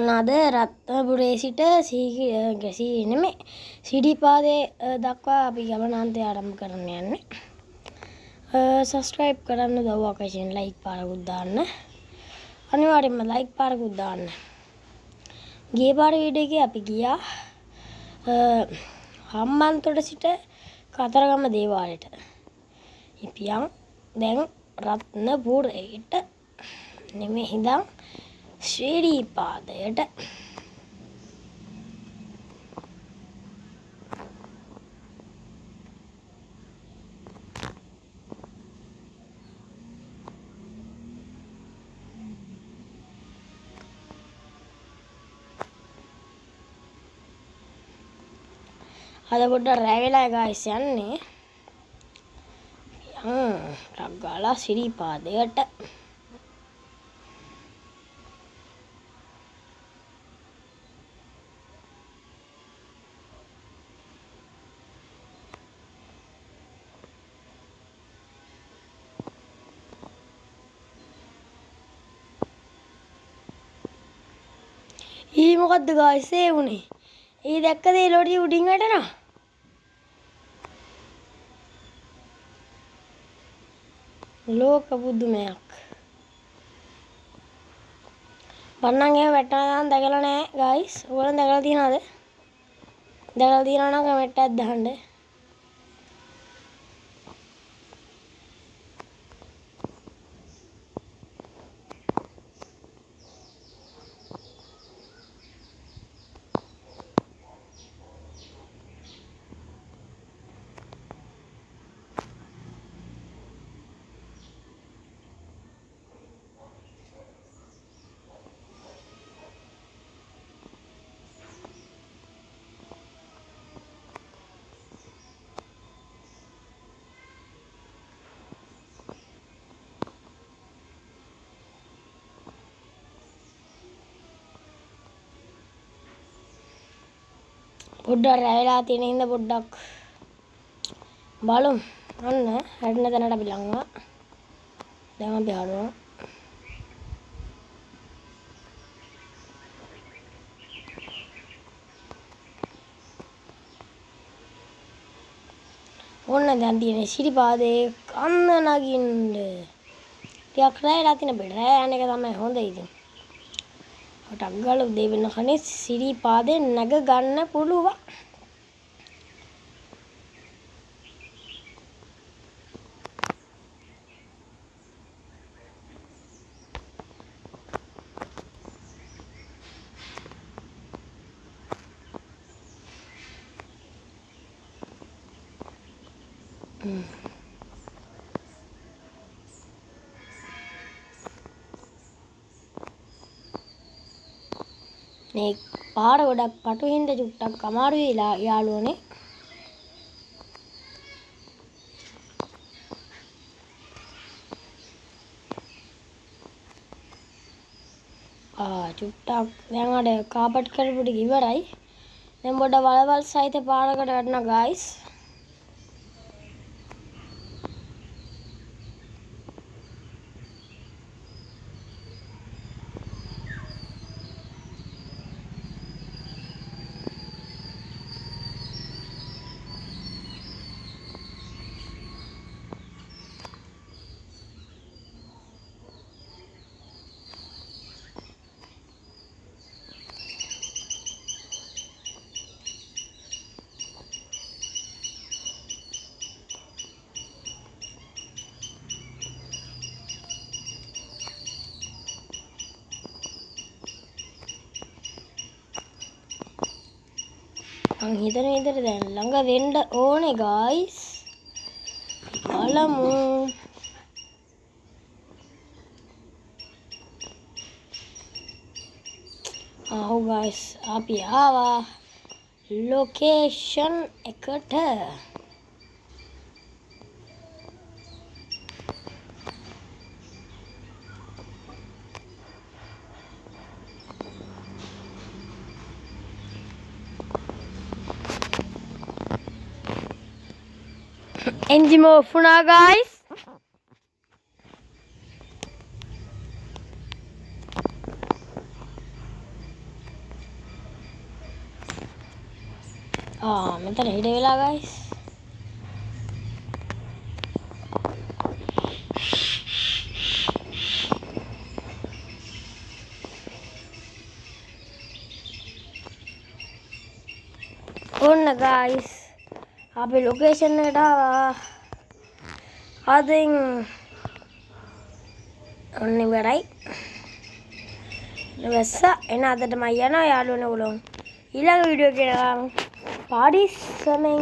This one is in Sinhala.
උනාද රත්නපුරේ සිට සිරිපාදේ දක්වා අපි ගමනාන්තය ආරම්භ කරන්න යන්නේ. සබස්ක්‍රයිබ් කරන්න දව්වා වශයෙන් ලයික් පාරකුත් දාන්න. අනිවාර්යෙන්ම ලයික් පාරකුත් දාන්න. ගිය පාර වීඩියෝ එකේ අපි ගියා හම්බන්තොට සිට කතරගම දේවාලයට. ඉපියන් දැන් රත්නපුරේට නෙමෙයි හිඳන් ශ්‍රීපාදයට. අද පොඩ්ඩක් රැ වෙලා ගායිස් යන්නේ. ටක් ගාලා ශ්‍රීපාදයට. මොකද්ද ගායිස් ඒ උනේ? දැක්කද ඒ ලොරිය උඩින් වැටෙනවා? ලෝක බුදුමයක්. බන්නන් එහෙම වැටෙනවා දැකලා නැහැ ගායිස්. ඔයාලා දැකලා තියෙනවද? දැකලා තියෙනවා නම් කමෙන්ට් එකක් දාන්න. පොඩ්ඩක් රැ වෙලා තියෙන හින්දා පොඩ්ඩක් බලමු. අන්න හැදෙන තැනට අපි ලංවා. දැන් අපි හරනවා. ඕන්න දැන් තියෙන්නේ සිරිපාදේ කන්න නගින්න. ටිකක් රැ වෙලා තියෙන බෙඩ. රැ යන එක තමයි හොඳ ඉතින්. ටක් ගාලා උදේ වෙනකනේ සිරිපාදේ නැග ගන්න පුළුවන්. මේ පාර ගොඩක් පටු හින්දා චුට්ටක් අමාරුයි යාළුවනේ. චුට්ටක් දැන් අර කාපට් කරපු ටික ඉවරයි. දැන් පොඩ වලවල් සහිත පාරකට යන්න ගායිස්. මං හිතන විදිහට දැන් ළඟ වෙන්න ඕනේ ගායිස්. බලමු. ගායිස් අපි ආවා ලොකේෂන් එකට. Engine off වුණා guys. මෙතන හිට වෙලා ගයිස්. ඔන්න ගයිස් අපි ලොකේෂන් එකට ආවා. අදින් ඔන්න ඉවරයි. වැස්ස එන අදට මම යනවා යාළුවනේ ඔයගොල්ලෝ. ඊළඟ වීඩියෝ එකේ පාඩි සමෙන්